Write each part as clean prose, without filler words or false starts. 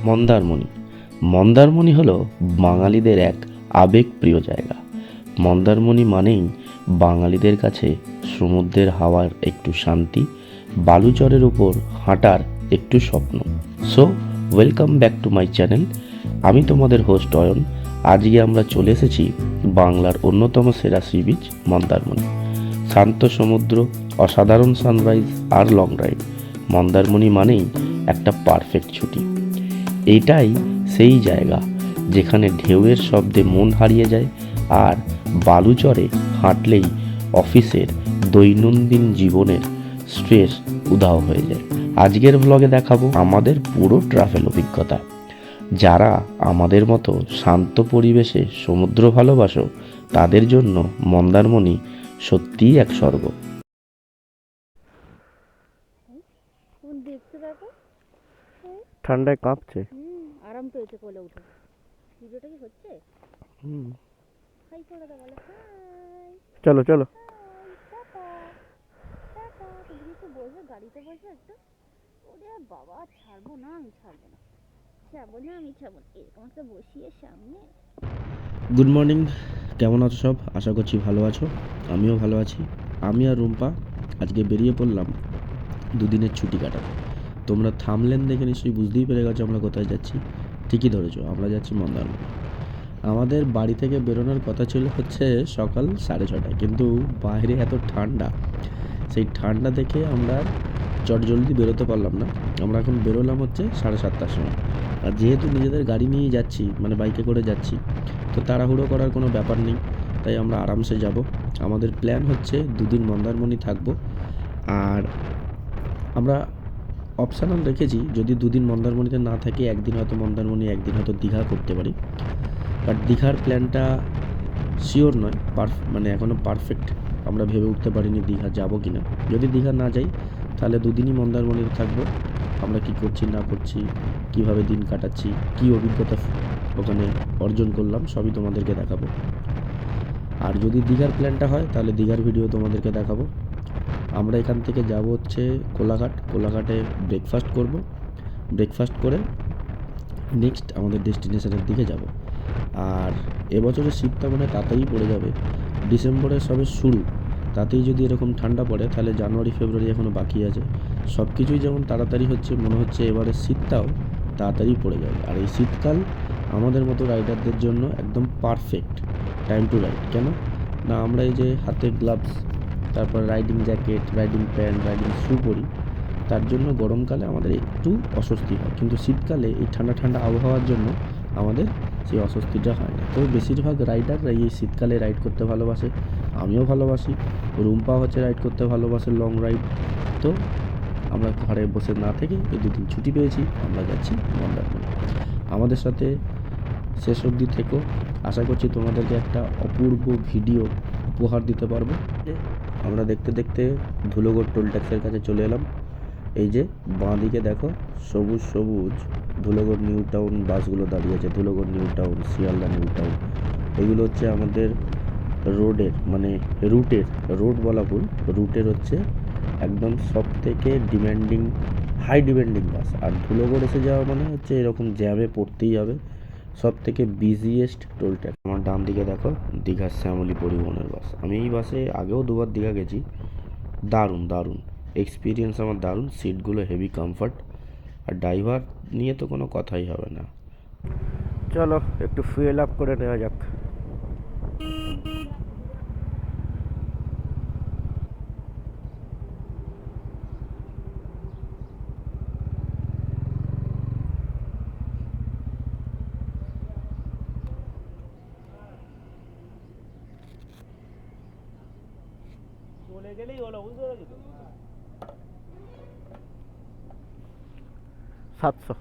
মন্দারমণি। মন্দারমণি হলো বাঙালিদের এক আবেগপ্রিয় জায়গা। মন্দারমণি মানেই বাঙালিদের কাছে সমুদ্রের হাওয়ার একটু শান্তি, বালুচরের উপর হাঁটার একটু স্বপ্ন। So welcome back to my channel. আমি তোমাদের হোস্ট অয়ন। আজকে আমরা চলে এসেছি বাংলার অন্যতম সেরা সি বিচ মন্দারমণি। শান্ত সমুদ্র, অসাধারণ সানরাইজ আর লং রাইড। মন্দারমণি মানেই একটা পারফেক্ট ছুটি। এইটাই সেই জায়গা যেখানে ঢেউয়ের শব্দে মন হারিয়ে যায় আর বালুচরে হাঁটলেই অফিসের দৈনন্দিন জীবনের স্ট্রেস উধাও হয়ে যায়। আজকের ব্লগে দেখাবো আমাদের পুরো ট্রাভেল অভিজ্ঞতা। যারা আমাদের মতো শান্ত পরিবেশে সমুদ্র ভালোবাসো তাদের জন্য মন্দারমণি সত্যিই এক স্বর্গ। দেখতে দেখো ঠান্ডায় কাঁপছে। আরাম পেয়েছে কোলে উঠে। ভিডিওটা কি হচ্ছে? হাই করে দাও, বলো হাই। চলো চলো। Tata tata. তুমি তো বসবে, গাড়িতে বসবে একটু। ওরে বাবা, ছাড়বো না, আমি ছাড়বো না, ছাড়বো না। এরকম একটা বসিয়ে সামনে। গুড মর্নিং, কেমন আছো সব? আশা করছি ভালো আছো। আমিও ভালো আছি। আমি আর রুম্পা আজকে বেরিয়ে পড়লাম দুদিনের ছুটি কাটাতে। তোমরা থামলেন দেখে নিশ্চয়ই বুঝতেই পেরে গেছো আমরা কোথায় যাচ্ছি। ঠিকই ধরেছো, আমরা যাচ্ছি মন্দারমণি। আমাদের বাড়ি থেকে বেরোনোর কথা ছিল হচ্ছে সকাল 6:30টায়, কিন্তু বাইরে এত ঠান্ডা, সেই ঠান্ডা দেখে আমরা চটজলদি বেরোতে পারলাম না। আমরা এখন বেরোলাম হচ্ছে 7:30টার সময়। আর যেহেতু নিজেদের গাড়ি নিয়ে যাচ্ছি, মানে বাইকে করে যাচ্ছি, তো তাড়াহুড়ো করার কোনো ব্যাপার নেই, তাই আমরা আরামসে যাব। আমাদের প্ল্যান হচ্ছে দুদিন মন্দারমণি থাকবো। আর আমরা অপশানাল রেখেছি, যদি দুদিন মন্দারমণিতে না থাকি একদিন হয়তো মন্দারমণি, একদিন হয়তো দীঘা করতে পারি। বাট দীঘার প্ল্যানটা শিওর নয়, মানে এখনও পারফেক্ট আমরা ভেবে উঠতে পারিনি দীঘা যাব কি না। যদি দীঘা না যাই তাহলে দুদিনই মন্দারমণিতে থাকবো। আমরা কি করছি না করছি, কিভাবে দিন কাটাচ্ছি, কি অভিজ্ঞতা ওখানে অর্জন করলাম, সবই তোমাদেরকে দেখাবো। আর যদি দীঘার প্ল্যানটা হয় তাহলে দীঘার ভিডিও তোমাদেরকে দেখাবো। আমরা এখান থেকে যাব হচ্ছে কোলাঘাটে ব্রেকফাস্ট করব। ব্রেকফাস্ট করে নেক্সট আমাদের ডেস্টিনেশনের দিকে যাব। আর এবছরের শীতটা মনে হয় তাড়াতাড়ি পড়ে যাবে। ডিসেম্বরের সবে শুরু, তাতেই যদি এরকম ঠান্ডা পড়ে তাহলে জানুয়ারি ফেব্রুয়ারি এখনও বাকি আছে। সব কিছুই যেমন তাড়াতাড়ি হচ্ছে, মনে হচ্ছে এবারের শীতটাও তাড়াতাড়ি পড়ে যাবে। আর এই শীতকাল আমাদের মতো রাইডারদের জন্য একদম পারফেক্ট টাইম টু রাইড। কেন না, আমরা এই যে হাতে গ্লাভস, তারপর riding jacket, riding pant, riding shoe পরি, তার জন্য গরমকালে আমাদের একটু অস্বস্তি হয়, কিন্তু শীতকালে এই ঠান্ডা ঠান্ডা আবহাওয়ার জন্য আমাদের সেই অস্বস্তিটা হয় না। তবে বেশিরভাগ রাইডাররা এই শীতকালে রাইড করতে ভালোবাসে, আমিও ভালোবাসি। রুম্পা হচ্ছে রাইড করতে ভালোবাসে, লং রাইড। তো আমরা ঘরে বসে না থেকে এই দুদিন ছুটি পেয়েছি, আমরা যাচ্ছি মন্দারমণি। আমাদের সাথে শেষ অবধি থেকো, আশা করছি তোমাদেরকে একটা অপূর্ব ভিডিও উপহার দিতে পারবো। আমরা দেখতে দেখতে ধুলোগড় টোল ট্যাক্সের কাছে চলে এলাম। এই যে বাঁ দিকে দেখো, সবুজ সবুজ ধুলোগড় নিউ টাউন বাসগুলো দাঁড়িয়ে আছে। Dhulagarh New Town, Sealdah New Town, এগুলো হচ্ছে আমাদের রোডের, মানে রোড বলা ভুল, রুটের হচ্ছে একদম সব থেকে হাই ডিমান্ডিং বাস। আর ধুলোগড় এসে যাওয়া মানে হচ্ছে এরকম জ্যামে পড়তেই হবে। সব থেকে বিজিয়েস্ট টোল ট্যাক্স। আমার ডান দিকে দেখো দীঘার শ্যামলী পরিবহনের বাস। আমি এই বাসে আগেও দুবার দীঘা গেছি। দারুণ এক্সপিরিয়েন্স আমার, দারুণ। সিটগুলো হেভি কমফর্ট, আর ড্রাইভার নিয়ে তো কোনো কথাই হবে না। চলো একটু ফুয়েল আপ করে নেওয়া যাক। চলে গেলেই হলো, বুঝতে পারছো তো। 700।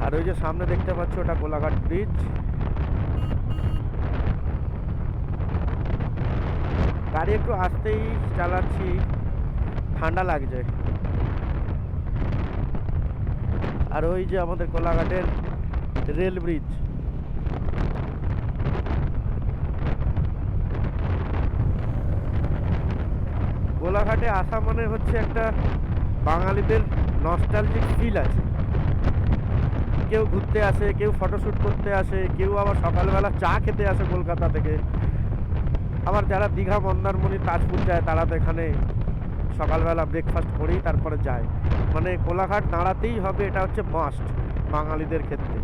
আর ওই যে সামনে দেখতে পাচ্ছ ওটা কোলাঘাট ব্রিজ। গাড়ি একটু আস্তেই চালাচ্ছি, ঠান্ডা লাগছে। আর ওই যে আমাদের কোলাঘাটের রেল ব্রিজ। কোলাঘাটে আসা মানে হচ্ছে একটা বাঙালিদের নস্টালজিক ফিল আছে। কেউ ঘুরতে আসে, কেউ ফটোশ্যুট করতে আসে, কেউ আবার সকালবেলা চা খেতে আসে কলকাতা থেকে। আবার যারা দীঘা, মন্দারমণি, তাজপুর যায় তারা তো এখানে সকালবেলা ব্রেকফাস্ট করেই তারপরে যায়। মানে কোলাঘাট দাঁড়াতেই হবে, এটা হচ্ছে মাস্ট বাঙালিদের ক্ষেত্রে।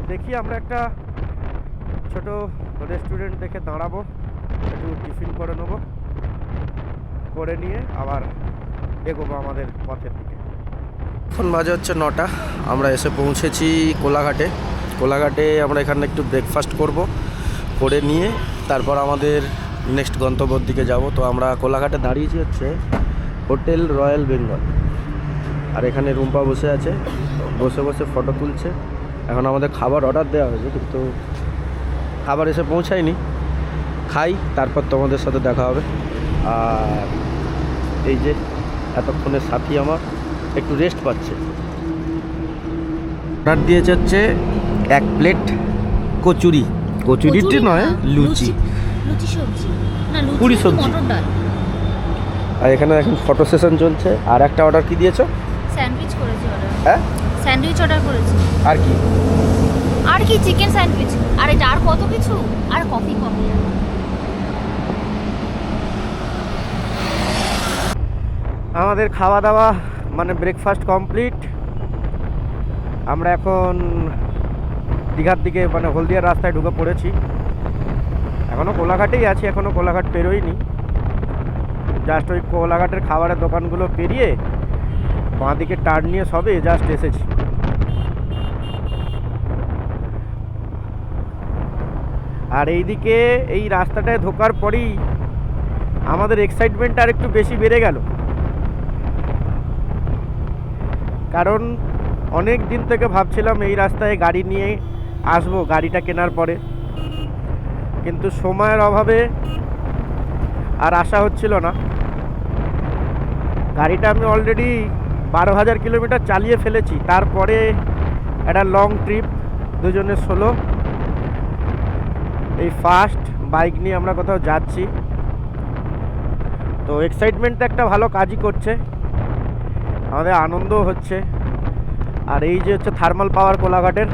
দেখি আমরা একটা ছোট রেস্টুরেন্ট দেখে দাঁড়াবো, একটু টিফিন করে নেবো, করে নিয়ে আবার এগোবো আমাদের পথের দিকে। এখন বাজে হচ্ছে 9টা, আমরা এসে পৌঁছেছি কোলাঘাটে। কোলাঘাটে আমরা এখানে একটু ব্রেকফাস্ট করব, করে নিয়ে তারপর আমাদের নেক্সট গন্তব্যের দিকে যাব। তো আমরা কোলাঘাটে দাঁড়িয়েছি হচ্ছে হোটেল রয়্যাল বেঙ্গল, আর এখানে রুম্পা বসে আছে, বসে বসে ফটো তুলছে। এখন আমাদের খাবার অর্ডার দেওয়া হয়েছে, কিন্তু খাবার এসে পৌঁছায়নি। খাই, তারপর তোমাদের সাথে দেখা হবে। আর এই যে এতক্ষণের সাথী আমার একটু রেস্ট পাচ্ছে। অর্ডার দিয়েছে হচ্ছে 1 প্লেট কচুরি। কচুরিটি নয়, লুচি। লুচি সবজি না, পুরি সবজি। মটর ডাল। আর এখানে এখন ফটো সেশন চলছে। আর একটা অর্ডার কি দিয়েছো? স্যান্ডউইচ করেছি অর্ডার। হ্যাঁ, স্যান্ডউইচ অর্ডার করেছি। আর কি? আর কি চিকেন স্যান্ডউইচ, আর এটা আর কত কিছু, আর কফি। আমাদের খাওয়া দাওয়া মানে ব্রেকফাস্ট কমপ্লিট। আমরা এখন দীঘার দিকে মানে হলদিয়ার রাস্তায় ঢুকে পড়েছি। এখনও কোলাঘাটেই আছি, এখনও কোলাঘাট পেরোইনি। জাস্ট ওই কোলাঘাটের খাবারের দোকানগুলো পেরিয়ে বাঁ দিকে টার্ন নিয়ে সবে জাস্ট এসেছি। আর এইদিকে এই রাস্তাটায় ঢোকার পরেই আমাদের এক্সাইটমেন্ট আর একটু বেশি বেড়ে গেল, কারণ অনেক দিন থেকে ভাবছিলাম এই রাস্তায় গাড়ি নিয়ে আসবো গাড়িটা কেনার পরে, কিন্তু সময়ের অভাবে আর আসা হচ্ছিল না। গাড়িটা আমি অলরেডি 12,000 কিলোমিটার চালিয়ে ফেলেছি। তারপরে একটা লং ট্রিপ, দুজনের 16। এই ফার্স্ট বাইক নিয়ে আমরা কোথাও যাচ্ছি, তো এক্সাইটমেন্ট একটা ভালো কাজই করছে, আমাদের আনন্দও হচ্ছে। আর এই যে হচ্ছে থার্মাল পাওয়ার কোলাঘাটের।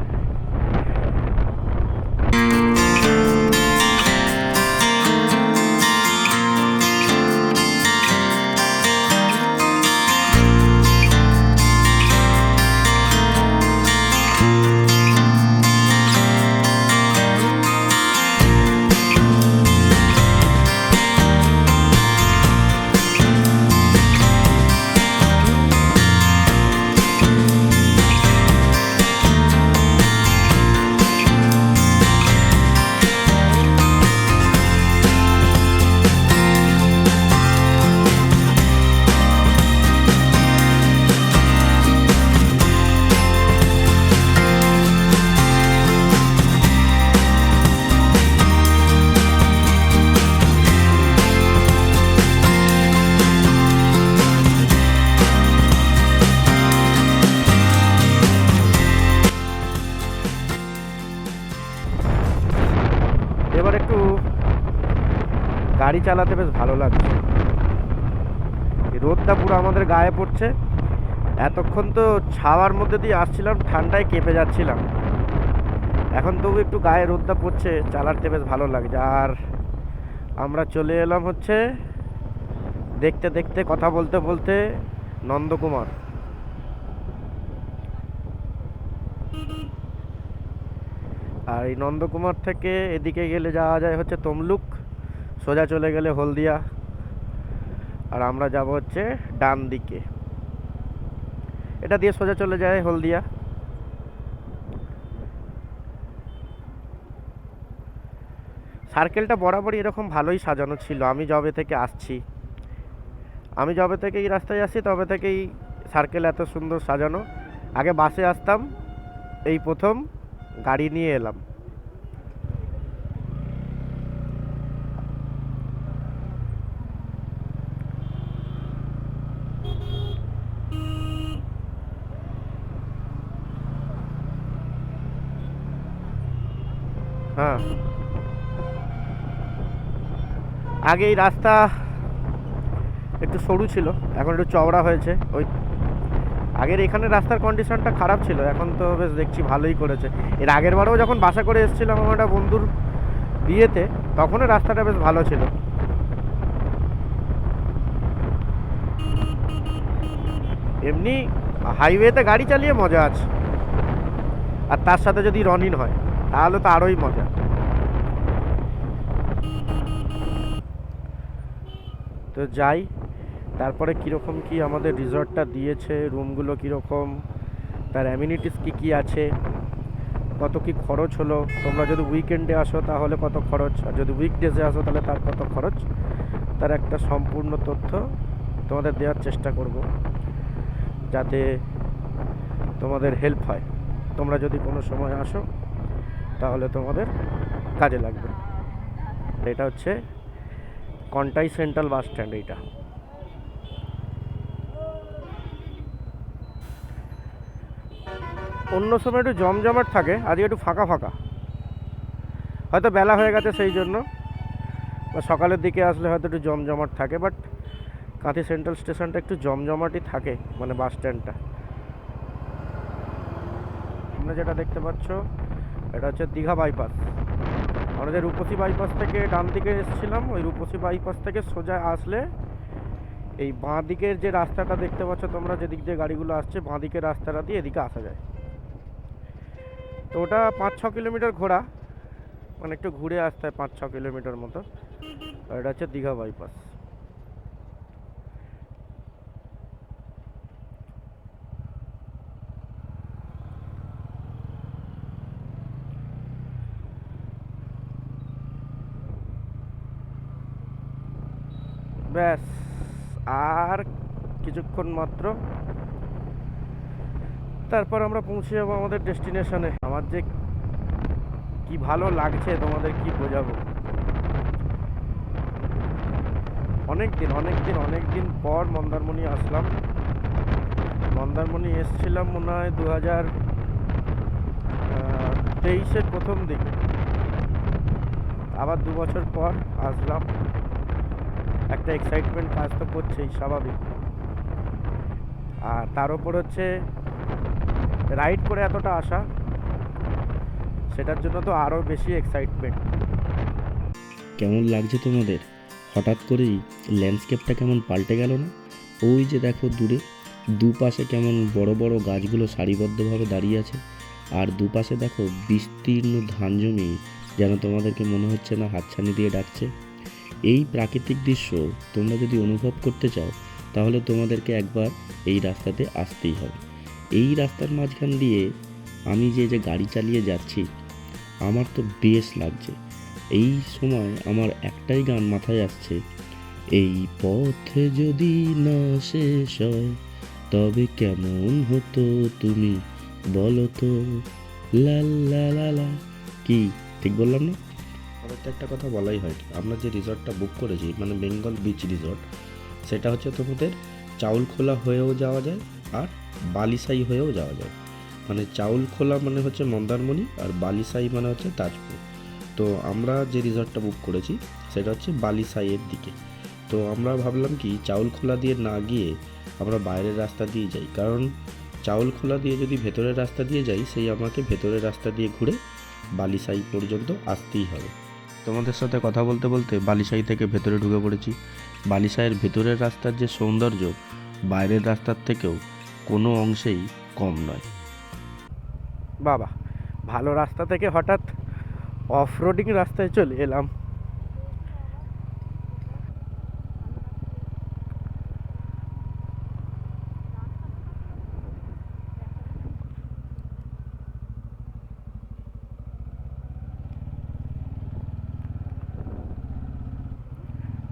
এবার একটু গাড়ি চালাতে বেশ ভালো লাগছে। এই রোদটা পুরো আমাদের গায়ে পড়ছে। এতক্ষণ তো ছাওয়ার মধ্যে দিয়ে আসছিলাম, ঠান্ডায় কেঁপে যাচ্ছিলাম। এখন তবু একটু গায়ে রোদটা পড়ছে, চালাতে বেশ ভালো লাগছে। আর আমরা চলে এলাম হচ্ছে দেখতে দেখতে, কথা বলতে বলতে, নন্দকুমার। আর এই নন্দকুমার থেকে এদিকে গেলে যাওয়া যায় হচ্ছে তমলুক, সোজা চলে গেলে হলদিয়া। আর আমরা যাব হচ্ছে ডান দিকে, এটা দিয়ে সোজা চলে যায় হলদিয়া। সার্কেলটা বরাবরই এরকম ভালোই সাজানো ছিল। আমি যবে থেকে আসছি, আমি যবে থেকে এই রাস্তায় আসছি তবে থেকেই সার্কেল এত সুন্দর সাজানো। আগে বাসে আসতাম, এই প্রথম গাড়ি নিয়ে এলাম। হ্যাঁ, আগে এই রাস্তা একটু সরু ছিল, এখন একটু চওড়া হয়েছে। ওই আগের এখানে রাস্তার কন্ডিশনটা খারাপ ছিল, এখন তো বেশ দেখছি ভালোই করেছে। এর আগের বারেও যখন বাসা করে এসেছিলাম আমার একটা বন্ধুর বিয়েতে, তখনও রাস্তাটা বেশ ভালো ছিল। এমনি হাইওয়েতে গাড়ি চালিয়ে মজা আছে, আর তার সাথে যদি রনিন হয় তাহলে তো আরোই মজা। তো যাই, তারপরে কীরকম কি আমাদের রিসর্টটা দিয়েছে, রুমগুলো কীরকম, তার অ্যামিনিটিস কী কী আছে, কত কি খরচ হলো, তোমরা যদি উইকেন্ডে আসো তাহলে কত খরচ, আর যদি উইকডেজে আসো তাহলে তার কত খরচ, তার একটা সম্পূর্ণ তথ্য তোমাদের দেওয়ার চেষ্টা করব, যাতে তোমাদের হেল্প হয়। তোমরা যদি কোনো সময় আসো তাহলে তোমাদের কাজে লাগবে। এটা হচ্ছে কন্টাই সেন্ট্রাল বাস স্ট্যান্ড। এইটা অন্য সময় একটু জমজমাট থাকে, আজকে একটু ফাঁকা ফাঁকা, হয়তো বেলা হয়ে গেছে সেই জন্য, বা সকালের দিকে আসলে হয়তো একটু জমজমাট থাকে। বাট কাঁথি সেন্ট্রাল স্টেশনটা একটু জমজমাটই থাকে, মানে বাস স্ট্যান্ডটা। তোমরা যেটা দেখতে পাচ্ছ এটা হচ্ছে দীঘা বাইপাস। আমরা যে রূপসী বাইপাস থেকে ডান দিকে এসেছিলাম, ওই রূপসী বাইপাস থেকে সোজা আসলে এই বাঁ দিকের যে রাস্তাটা দেখতে পাচ্ছ তোমরা, যেদিক দিয়ে গাড়িগুলো আসছে, বাঁ দিকের রাস্তাটা দিয়ে এদিকে আসা যায়। তো ওটা 5-6 কিলোমিটার ঘোরা, মানে একটু ঘুরে আসতে হয় 5-6 কিলোমিটার মতো। আর এটা হচ্ছে দীঘা বাইপাস। ব্যাস, আর কিছুক্ষণ মাত্র, তারপর আমরা পৌঁছে যাবো আমাদের ডেস্টিনেশনে। আমার যে কি ভালো লাগছে তোমাদের কি বোঝাবো। অনেক দিন পর মন্দারমণি আসলাম। মন্দারমণি এসছিলাম মনে হয় 2023-এর প্রথম দিকে, আবার 2 বছর পর আসলাম। একটা এক্সাইটমেন্ট কাজ তো করছেই, স্বাভাবিক। আর তার উপর হচ্ছে রাইড করে এতটা আসা, সেটার জন্য তো আরও বেশি এক্সাইটমেন্ট। কেমন লাগছে তোমাদের? হঠাৎ করেই ল্যান্ডস্কেপটা কেমন পাল্টে গেল না? ওই যে দেখো দূরে দুপাশে কেমন বড় বড় গাছগুলো সারিবদ্ধভাবে দাঁড়িয়ে আছে, আর দুপাশে দেখো বিস্তীর্ণ ধান জমি, যেন তোমাদেরকে মনে হচ্ছে না হাতছানি দিয়ে ডাকছে। এই প্রাকৃতিক দৃশ্য তোমরা যদি অনুভব করতে চাও তাহলে তোমাদেরকে একবার এই রাস্তাতে আসতেই হবে। এই রাস্তার মাঝখান দিয়ে আমি যে গাড়ি চালিয়ে যাচ্ছি, আমার তো বেশ লাগছে। এই সময় আমার একটাই গান মাথায় আসছে, এই পথে যদি না শেষ হয় তবে কেমন হতো তুমি বলো তো, লা লা লা লা। কি ঠিক বললাম না? আমাদের তো একটা কথা বলাই হয়, আমরা যে রিসর্টটা বুক করেছি মানে বেঙ্গল বিচ রিসর্ট, সেটা হচ্ছে তোমাদের চাউলখোলা হয়েও যাওয়া যায় আর বালিসাই হয়েও যাওয়া যায়। মানে চাউলখোলা মানে হচ্ছে মন্দারমণি, আর বালিসাই মানে হচ্ছে তাজপুর। তো আমরা যে রিসর্টটা বুক করেছি সেটা হচ্ছে বালিসাইয়ের দিকে। তো আমরা ভাবলাম কি চাউলখোলা দিয়ে না গিয়ে আমরা বাইরের রাস্তা দিয়ে যাই, কারণ চাউলখোলা দিয়ে যদি ভেতরের রাস্তা দিয়ে যাই সেই আমাকে ভেতরের রাস্তা দিয়ে ঘুরে বালিসাই পর্যন্ত আসতেই হবে। তোমাদের সাথে কথা বলতে বলতে বালিসাই থেকে ভেতরে ঢুকে পড়েছি। বালিসাইয়ের ভেতরের রাস্তার যে সৌন্দর্য বাইরের রাস্তার থেকেও কোনো অংশেই কম নয়। বাবা, ভালো রাস্তা থেকে হঠাৎ অফ রোডিং রাস্তায় চলে এলাম।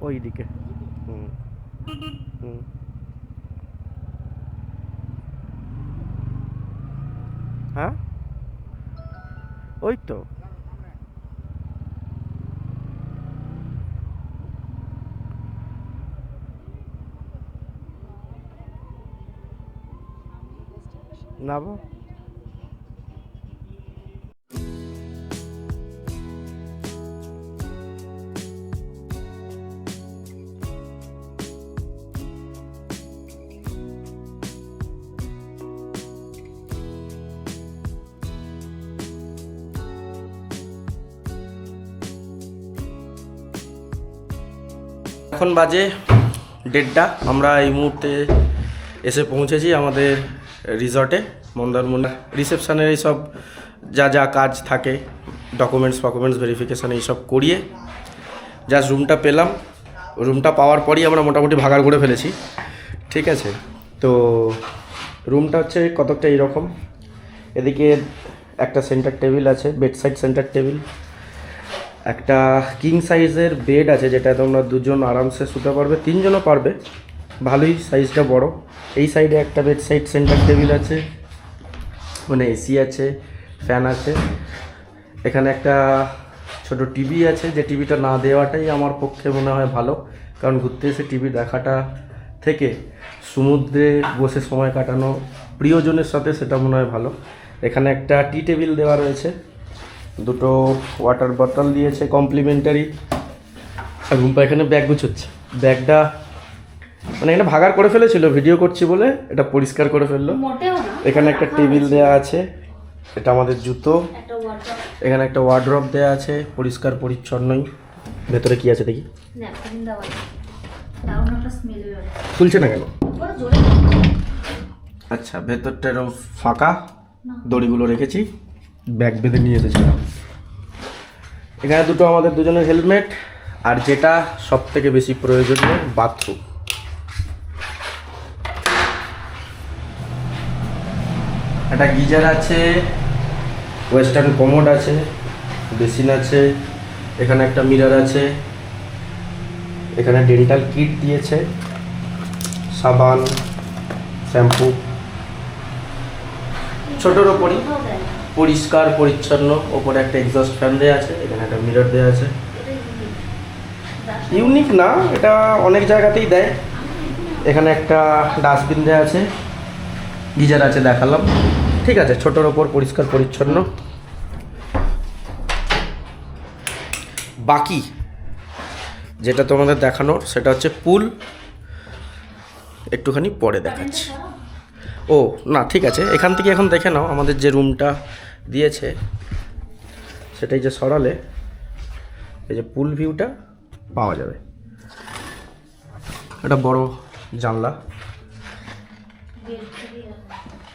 ওই দিকে হ্যাঁ, ওই তো নামো। এখন বাজে 1:30, আমরা এই মুহূর্তে এসে পৌঁছেছি আমাদের রিসর্টে মন্দারমণি। রিসেপশানের এইসব যা যা কাজ থাকে, ডকুমেন্টস ভেরিফিকেশান এইসব করিয়ে জাস্ট রুমটা পেলাম। রুমটা পাওয়ার পরই আমরা মোটামুটি ভাগাড় করে ফেলেছি, ঠিক আছে। তো রুমটা হচ্ছে কতকটা এইরকম। এদিকে একটা সেন্টার টেবিল আছে, বেডসাইড সেন্টার টেবিল, একটা কিং সাইজের বেড আছে যেটা তোমরা দুজন আরামসে শুতে পারবে, 3 জনও পারবে, ভালোই সাইজটা বড়। এই সাইডে একটা বেডসাইড সেন্টার টেবিল আছে, মানে এসি আছে, ফ্যান আছে। এখানে একটা ছোট টিভি আছে, যে টিভিটা না দেওয়াটাই আমার পক্ষে মনে হয় ভালো, কারণ ঘুরতে এসে টিভি দেখাটা থেকে সমুদ্রে বসে সময় কাটানো প্রিয়জনের সাথে সেটা মনে হয় ভালো। এখানে একটা টি টেবিল দেওয়া রয়েছে, 2টো ওয়াটার বটল দিয়েছে কমপ্লিমেন্টারি। আর রুম্পা এখানে ব্যাগ গুছোচ্ছে, ব্যাগটা মানে এখানে ভাগাড় করে ফেলেছিল ভিডিও করছি বলে, এটা পরিষ্কার করে ফেললো। এখানে একটা টেবিল দেওয়া আছে, এটা আমাদের জুতো। এখানে একটা ওয়ার্ড্রপ দেওয়া আছে, পরিষ্কার পরিচ্ছন্নই। ভেতরে কি আছে দেখি, খুলছে না কেন? আচ্ছা, ভেতরটা এরকম ফাঁকা, দড়িগুলো রেখেছি, ব্যাগ বেঁধে নিয়ে এসেছিলাম। এখানে 2টো আমাদের দুজনের হেলমেট, আর যেটা সব থেকে বেশি প্রয়োজনীয় বাথরুম। একটা গিজার আছে, ওয়েস্টার্ন কমোড আছে, বেসিন আছে, এখানে একটা মিরর আছে, এখানে ডেন্টাল কিট দিয়েছে, সাবান, শ্যাম্পু, ছোটোর ওপরই পরিষ্কার পরিচ্ছন্ন। ওপরে একটা এক্সস্ট ফ্যান দেওয়া আছে, এখানে একটা মিরর দেওয়া আছে। ইউনিক না, এটা অনেক জায়গাতেই দেয়। এখানে একটা ডাস্টবিন দেওয়া আছে, গিজার আছে দেখালাম, ঠিক আছে। ছোটোর ওপর পরিষ্কার পরিচ্ছন্ন। বাকি যেটা তোমাদের দেখানোর সেটা হচ্ছে পুল, একটুখানি পরে দেখাচ্ছি। ও না, ঠিক আছে, এখান থেকে এখন দেখে নাও আমাদের যে রুমটা দিয়েছে সেটাই যে সরালে এই যে পুল ভিউটা পাওয়া যাবে। একটা বড় জানলা,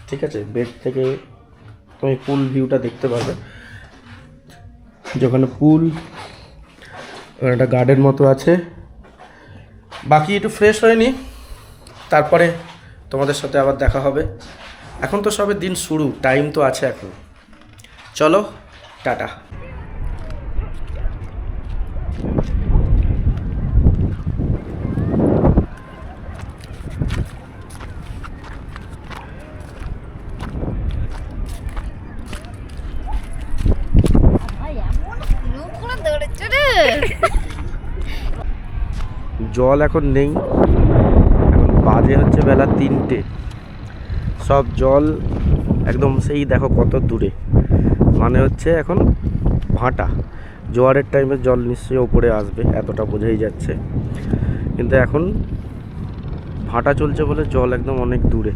ঠিক আছে। বেড থেকে তুমি পুল ভিউটা দেখতে পারবে। যেখানে পুল, ওখানে একটা গার্ডেন মতো আছে। বাকি একটু ফ্রেশ হয়নি, তারপরে তোমাদের সাথে আবার দেখা হবে। এখন তো সবে দিন শুরু, টাইম তো আছে এখন। চলো, টাটা। জল এখন নেই, এখন বাজে হচ্ছে বেলা 3টে। সব জল একদম সেই দেখো কত দূরে, মানে হচ্ছে এখন ভাটা। জোয়ারের টাইমে জল নিশ্চয়ই ওপরে আসবে, এতটা বোঝাই যাচ্ছে। কিন্তু এখন ভাটা চলছে বলে জল একদম অনেক দূরে।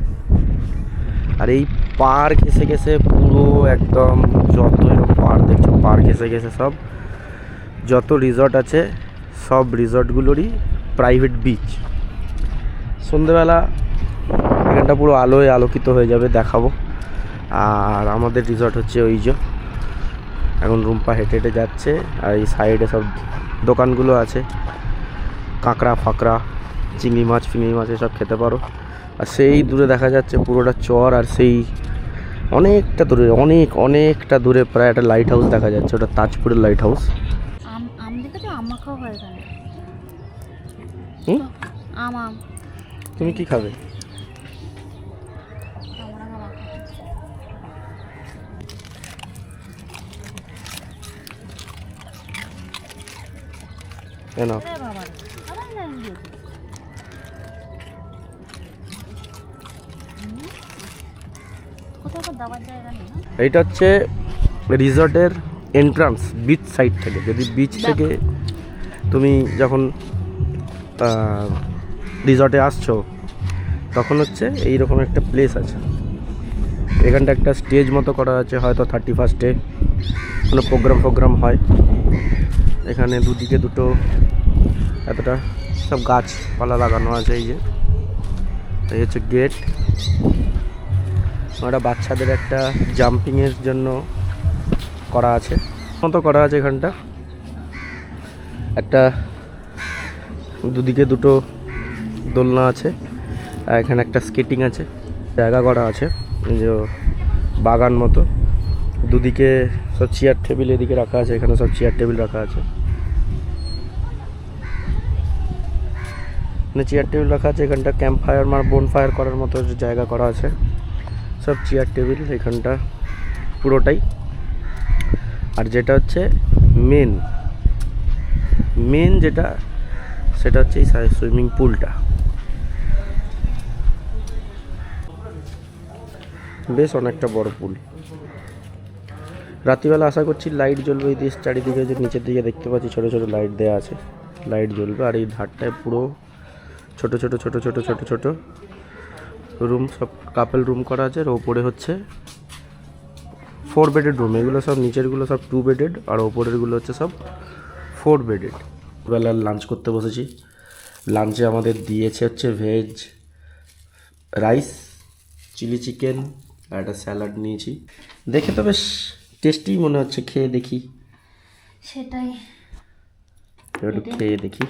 আর এই পার ঘেসে ঘেসে পুরো একদম যত এরকম পার দেখছো, পার ঘেসে ঘেসে সব যত রিসর্ট আছে সব রিসর্টগুলোরই প্রাইভেট বিচ। সন্ধেবেলা এখানটা পুরো আলোয় আলোকিত হয়ে যাবে, দেখাবো। আর আমাদের রিসর্ট হচ্ছে ওই যে, এখন রুম্পা হেঁটে হেঁটে যাচ্ছে। আর এই সাইডে সব দোকানগুলো আছে, কাঁকড়া ফাঁকড়া, চিংড়ি মাছ ফিংড়ি মাছ এসব খেতে পারো। আর সেই দূরে দেখা যাচ্ছে পুরোটা চর, আর সেই অনেকটা দূরে, অনেকটা দূরে প্রায় একটা লাইট হাউস দেখা যাচ্ছে, ওটা তাজপুরের লাইট হাউস। তুমি কি খাবে? না, এইটা হচ্ছে রিসর্টের এন্ট্রান্স, বিচ সাইড থেকে। যদি বিচ থেকে তুমি যখন রিসর্টে আসছো তখন হচ্ছে এইরকম একটা প্লেস আছে। এখানটা একটা স্টেজ মতো করা আছে, হয়তো 31-এ কোনো প্রোগ্রাম হয়। এখানে দুদিকে 2টো এতটা সব গাছপালা লাগানো আছে। এই হচ্ছে গেট। ওটা বাচ্চাদের একটা জাম্পিংয়ের জন্য করা আছে এখানটা। একটা দুদিকে দুটো দোলনা আছে, আর এখানে একটা স্কেটিং আছে, জায়গা করা আছে এই যে বাগান মতো। দুদিকে সব চেয়ার টেবিল এদিকে রাখা আছে, এখানে সব চেয়ার টেবিল রাখা আছে। এখানে চেয়ার টেবিল রাখা আছে, এখানটা ক্যাম্প ফায়ার বোন ফায়ার করার মতো জায়গা করা আছে। সব চেয়ার টেবিল এখানটা পুরোটাই। আর যেটা হচ্ছে মেন যেটা, সেটা হচ্ছে এই সুইমিং পুলটা। বেশ অনেকটা বড় পুল। রাত্রিবেলা আশা করছি লাইট জ্বলবে। এই দেশ চারিদিকে যে নিচের দিকে দেখতে পাচ্ছি ছোট ছোট লাইট দেওয়া আছে, লাইট জ্বলবে। আর এই ধারটায় পুরো ছোট ছোট রুম, সব কাপল রুম করা আছে। আর ওপরে হচ্ছে 4 বেডেড রুম। এগুলো সব নিচেরগুলো সব 2 বেডেড, আর ওপরেরগুলো হচ্ছে সব 4 বেডেড। বেলা লাঞ্চ করতে বসেছি। লাঞ্চে আমাদের দিয়েছে হচ্ছে ভেজ রাইস, চিলি চিকেন আর একটা স্যালাড নিয়েছি। দেখে তো বেশ টেস্টি মনে হচ্ছে, খেয়ে দেখি। সেটাই, একটু খেয়ে দেখি।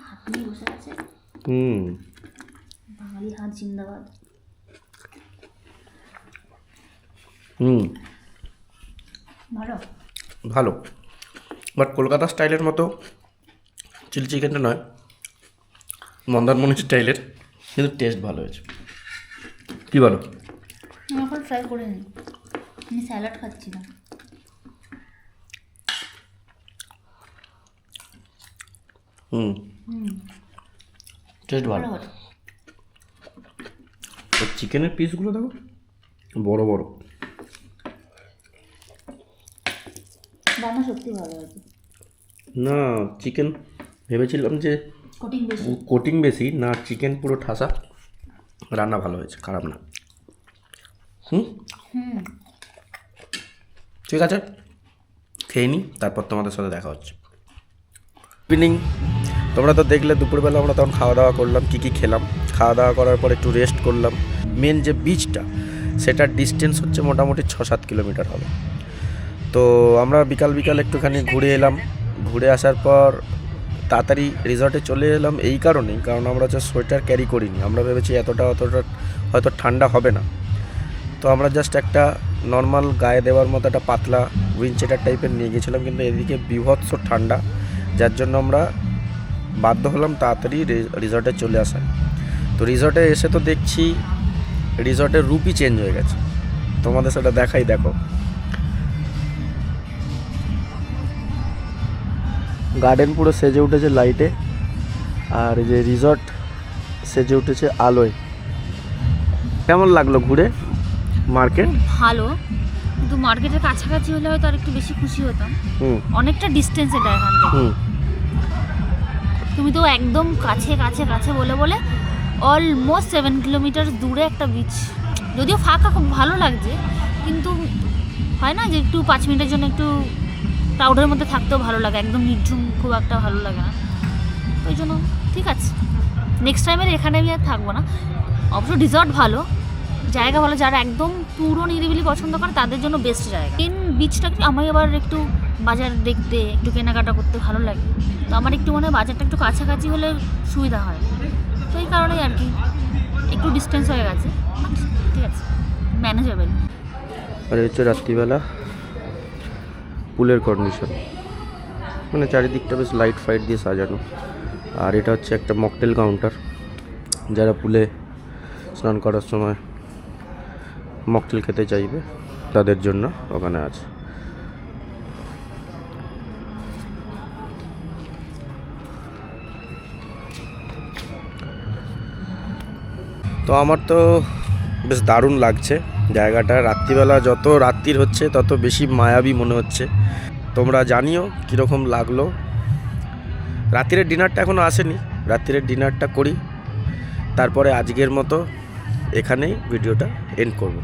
হাত নিয়ে বসে আছে। বাঙালি হাত জিন্দাবাদ। ভালো, বাট কলকাতা স্টাইলের মতো চিলি চিকেনটা নয়, মন্দারমণি স্টাইলের, কিন্তু টেস্ট ভালো হয়েছে। কি বলো? আমি এখন ট্রাই করে নিই, আমি স্যালাড খাচ্ছিলাম। টেস্ট ভালো। চিকেনের পিসগুলো দেখো বড় বড়। রান্না সত্যি ভালো হয়েছে। না, চিকেন ভেবেছিলাম যে কোটিং বেশি, না চিকেন পুরো ঠাসা। রান্না ভালো হয়েছে, খারাপ না। ঠিক আছে, খেয়ে নিই, তারপর তোমাদের সাথে দেখা হচ্ছে। ইভিনিং তোমরা তো দেখলে, দুপুরবেলা আমরা তখন খাওয়া দাওয়া করলাম। কী খেলাম, খাওয়া দাওয়া করার পর একটু রেস্ট করলাম। মেন যে বিচটা, সেটার ডিস্টেন্স হচ্ছে মোটামুটি 6-7 কিলোমিটার হবে। তো আমরা বিকাল একটুখানি ঘুরে এলাম। ঘুরে আসার পর তাড়াতাড়ি রিসর্টে চলে এলাম এই কারণেই, কারণ আমরা হচ্ছে সোয়েটার ক্যারি করিনি। আমরা ভেবেছি অতটা হয়তো ঠান্ডা হবে না, তো আমরা জাস্ট একটা নর্মাল গায়ে দেওয়ার মতো একটা পাতলা উইন্ডচিটার টাইপের নিয়ে গেছিলাম। কিন্তু এদিকে বিভৎস ঠান্ডা, যার জন্য আমরা বাধ্য হলাম তাড়াতাড়ি রিসর্টে চলে আসা। তো রিসর্টে এসে তো দেখছি রিসর্টের রূপই চেঞ্জ হয়ে গেছে। তোমাদের সেটা দেখাই, দেখো। গার্ডেন পুরো সেজে উঠেছে লাইটে, আর এই যে রিসর্ট সেজে উঠেছে আলোয়। কেমন লাগলো ঘুরে মার্কেট? ভালো, কিন্তু মার্কেটের কাছাকাছি হলে হয়তো আর একটু বেশি খুশি হতাম। অনেকটা ডিস্টেন্স এটা এখান থেকে। তুমি তো একদম কাছে বলে অলমোস্ট 7 কিলোমিটার দূরে একটা বিচ। যদিও ফাঁকা, খুব ভালো লাগছে, কিন্তু হয় না যে একটু 5 মিনিটের জন্য একটু ক্রাউডের মধ্যে থাকতেও ভালো লাগে, একদম নির্ঝুম খুব একটা ভালো লাগে না। ওই জন্য ঠিক আছে, নেক্সট টাইমের এখানে আমি আর থাকবো না। অবশ্য রিসর্ট ভালো, জায়গা ভালো, যারা একদম পুরো নিরিবিলি পছন্দ করে তাদের জন্য বেস্ট জায়গা। বিচটা আমি আবার একটু বাজার দেখতে, একটু কেনাকাটা করতে ভালো লাগে, তো আমার একটু মনে হয় বাজারটা একটু কাছাকাছি হলে সুবিধা হয়। তো এই কারণেই আর কি একটু ডিস্টেন্স হয়ে গেছে, ঠিক আছে, ম্যানেজেবল। আর হচ্ছে রাত্রিবেলা পুলের কন্ডিশন, মানে চারিদিকটা বেশ লাইট ফাইট দিয়ে সাজানো। আর এটা হচ্ছে একটা মকটেল কাউন্টার, যারা পুলে স্নান করার সময় মকটেল খেতে চাইবে তাদের জন্য ওখানে আছে। তো আমার তো বেশ দারুণ লাগছে জায়গাটা। রাত্রিবেলা যত রাত্রির হচ্ছে তত বেশি মায়াবী মনে হচ্ছে। তোমরা জানিও কীরকম লাগলো। রাত্রিরের ডিনারটা এখনও আসেনি, রাত্রিরের ডিনারটা করি, তারপরে আজকের মতো এখানেই ভিডিওটা এন্ড করব।